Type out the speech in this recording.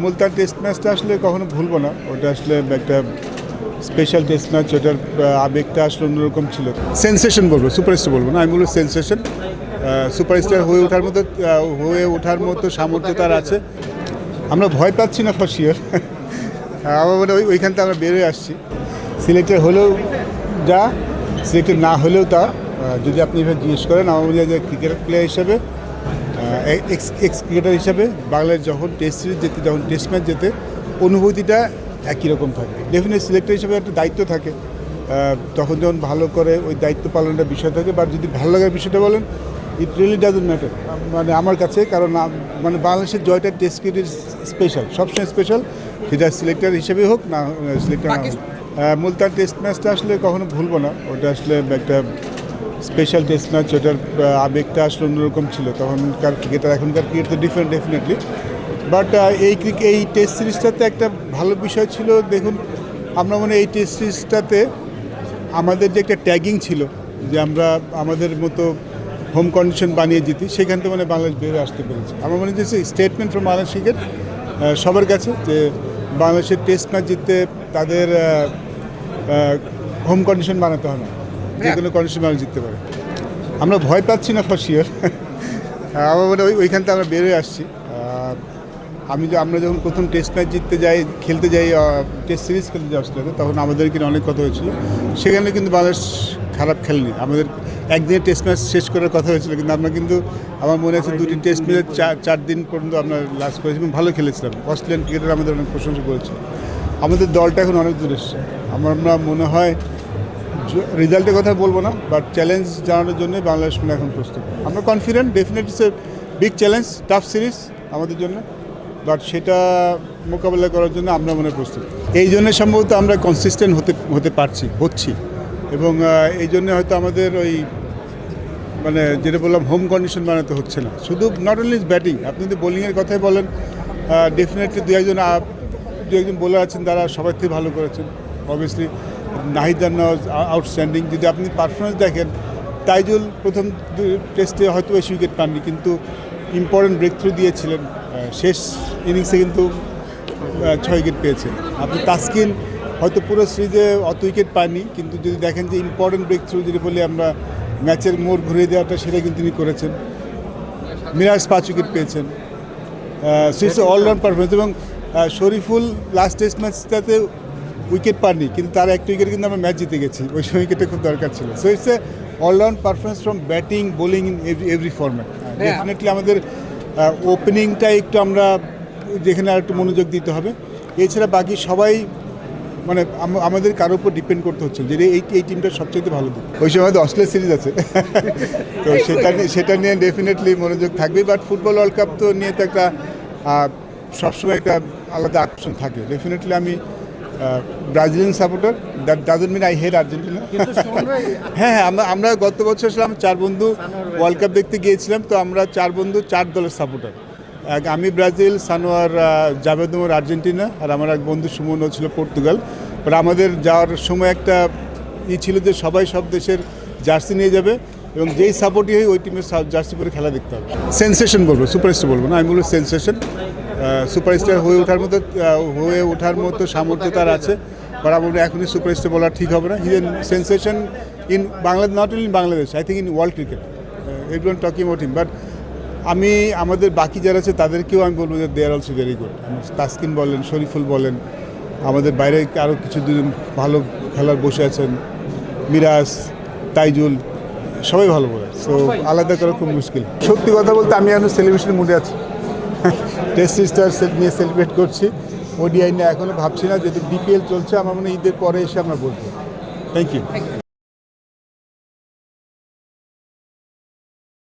Multan test ম্যাচটা আসলে কখনো ভুলবো না। ওটা আসলে একটা স্পেশাল টেস্ট ম্যাচ, ওটার আবেগটা আসলে অন্যরকম ছিল। সেন্সেশন বলবো, সুপারস্টার বলবো না, আমি বলবো সেন্সেশন। সুপারস্টার হয়ে ওঠার মতো সামর্থ্য তার আছে। আমরা ভয় পাচ্ছি না ফর শিওর। আমার মনে হয় ওইখান থেকে আমরা বেরোয় আসছি। সিলেক্টেড হলেও যা, সিলেক্টেড না হলেও তা। যদি আপনি এভাবে জিজ্ঞেস করেন, আমার মনে হয় যে ক্রিকেট প্লেয়ার হিসেবে, এক্স ক্রিকেটার হিসাবে বাংলাদেশ যখন টেস্ট সিরিজ যেতে, যখন টেস্ট ম্যাচ যেতে, অনুভূতিটা একই রকম থাকে। ডেফিনেট সিলেক্টর হিসেবে একটা দায়িত্ব থাকে, তখন যখন ভালো করে ওই দায়িত্ব পালনের বিষয় থাকে। বা যদি ভালো লাগার বিষয়টা বলেন, ইট রিয়েলি ডাজন্ট ম্যাটার মানে আমার কাছে, কারণ মানে বাংলাদেশের জয়টা টেস্ট ক্রিকেট স্পেশাল, সবসময় স্পেশাল, সেটা সিলেক্টর হিসেবে হোক না সিলেক্টর না হোক। মুলতান টেস্ট ম্যাচটা আসলে কখনো ভুলবো না। ওটা আসলে একটা স্পেশাল টেস্ট ম্যাচ, ওটার আবেগটা আসলে অন্যরকম ছিল। তখনকার ক্রিকেটার এখনকার ক্রিকেট তো ডিফারেন্ট ডেফিনেটলি। বাট এই টেস্ট সিরিজটাতে একটা ভালো বিষয় ছিল, দেখুন আমরা মনে এই টেস্ট সিরিজটাতে আমাদের যে একটা ট্যাগিং ছিল, যে আমরা আমাদের মতো হোম কন্ডিশন বানিয়ে জিতি, সেখান থেকে মানে বাংলাদেশ বেরোয় আসতে পেরেছে। আমার মনে হচ্ছে স্টেটমেন্ট ফ্রম বাংলাদেশ ক্রিকেট সবার কাছে, যে বাংলাদেশের টেস্ট ম্যাচ জিততে তাদের হোম কন্ডিশন বানাতে হবে না, যে কোনো কন্ডিশন বানিয়ে জিততে পারে। আমরা ভয় পাচ্ছি না ফর শিওর। আমার মনে হয় ওইখান থেকে আমরা বেরোয় আসছি। আমরা যখন প্রথম টেস্ট ম্যাচ খেলতে যাই টেস্ট সিরিজ খেলতে যাই অস্ট্রেলিয়াতে, তখন আমাদের কিন্তু অনেক কথা হয়েছিল। সেখানে কিন্তু বাংলাদেশ খারাপ খেলেনি। আমাদের একদিনে টেস্ট ম্যাচ শেষ করার কথা হয়েছিল, কিন্তু আমরা কিন্তু আমার মনে আছে দুটি টেস্ট ম্যাচে 4 দিন পর্যন্ত আমরা লাস্ট করেছি এবং ভালো খেলেছিলাম। অস্ট্রেলিয়ান ক্রিকেটার আমাদের অনেক প্রশংসা করেছে। আমাদের দলটা এখন অনেক দূর এসছে। আমরা মনে হয় রেজাল্টের কথা বলবো না, বাট চ্যালেঞ্জ জানানোর জন্য বাংলাদেশ মানে এখন প্রস্তুত। আমরা confident, definitely it's a big challenge, tough series আমাদের জন্য, বাট সেটা মোকাবেলা করার জন্য আমরা মনে প্রস্তুত। এই জন্য সম্ভবত আমরা কনসিস্টেন্ট হতে হচ্ছি, এবং এই জন্য হয়তো আমাদের ওই মানে যেটা বললাম হোম কন্ডিশন বানাতে হচ্ছে না। শুধু নট অনলি ব্যাটিং, আপনি যদি বোলিংয়ের কথাই বলেন, ডেফিনেটলি দু একজন বোলার আছেন তারা সবার থেকে ভালো করেছেন। Obviously Nahid Rana outstanding. যদি আপনি পারফরমেন্স দেখেন, তাইজুল প্রথম টেস্টে হয়তো বেশি উইকেট পাননি, কিন্তু ইম্পর্টেন্ট ব্রেক থ্রু দিয়েছিলেন। শেষ ইনিংসে কিন্তু 6 উইকেট পেয়েছেন। আপনি তাসকিন হয়তো পুরো সিরিজে অত উইকেট পাননি, কিন্তু যদি দেখেন যে ইম্পর্টেন্ট ব্রেক থ্রু যেটা বলি আমরা, ম্যাচের মোড় ঘুরিয়ে দেওয়াটা, সেটা কিন্তু তিনি করেছেন। মিরাজ 5 উইকেট পেয়েছেন। সিরিজে অলরাউন্ড পারফরমেন্স। এবং শরীফুল লাস্ট টেস্ট ম্যাচটাতে উইকেট পাননি, কিন্তু তার একটা উইকেট কিন্তু আমরা ম্যাচ জিতে গেছি। ওই সময় উইকেটটা খুব দরকার ছিল। So it's a all round performance from batting, bowling, in every format. Definitely আমাদের ওপেনিংটা একটু আমরা যেখানে আর একটু মনোযোগ দিতে হবে। এছাড়া বাকি সবাই মানে আমাদের কারোর উপর ডিপেন্ড করতে হচ্ছে, যে এই টিমটা সবচেয়ে ভালো দিক। ওই সময় তো অস্ট্রেলিয়া সিরিজ আছে, তো সেটা নিয়ে ডেফিনেটলি মনোযোগ থাকবে। বাট ফুটবল ওয়ার্ল্ড কাপ তো নিয়ে তো একটা সবসময় একটা আলাদা আকর্ষণ থাকে। ডেফিনেটলি আমি Brazilian supporter, that doesn't mean I hate Argentina. হ্যাঁ, আমরা গত বছর ছিলাম 4 বন্ধু ওয়ার্ল্ড কাপ দেখতে গিয়েছিলাম, তো আমরা 4 বন্ধু 4 দলের সাপোর্টার। আমি ব্রাজিল, সানোয়ার জাভেদ ওমর আর্জেন্টিনা, আর আমার এক বন্ধু সুমনও ছিল পর্তুগাল। বাট আমাদের যাওয়ার সময় একটা ছিল যে সবাই সব দেশের জার্সি নিয়ে যাবে, এবং যেই সাপোর্টই হয় ওই টিমের জার্সি পরে খেলা দেখতে হবে। সেন্সেশন বলবো, সুপারস্টার বলবো না, আমি বলবো সেন্সেশন। সুপারস্টার হয়ে ওঠার মতো সামর্থ্য তার আছে, বাট আমার এখনই সুপারস্টার বলা ঠিক হবে না। His a sensation in Bangladesh, not only Bangladesh, I think in world cricket. Everyone talking about him. But আমাদের বাকি যারা আছে তাদেরকেও আমি বলবো যে they are also very good. Taskin বলেন, শরীফুল বলেন, আমাদের বাইরে আরও কিছু দুজন ভালো খেলার বসে আছেন, মিরাজ, তাইজুল, সবাই ভালো বলে। সো আলাদা করা খুব মুশকিল। সত্যি কথা বলতে আমি এখন সেলিব্রেশনের মুডে আছি। টেস্ট সিরিজটা নিয়ে সেলিব্রেট করছি। ওডিআই নিয়ে এখনও ভাবছি না, যেহেতু বিপিএল চলছে। আমার মনে হয় ঈদের পরে এসে আমরা বলবো। Thank you.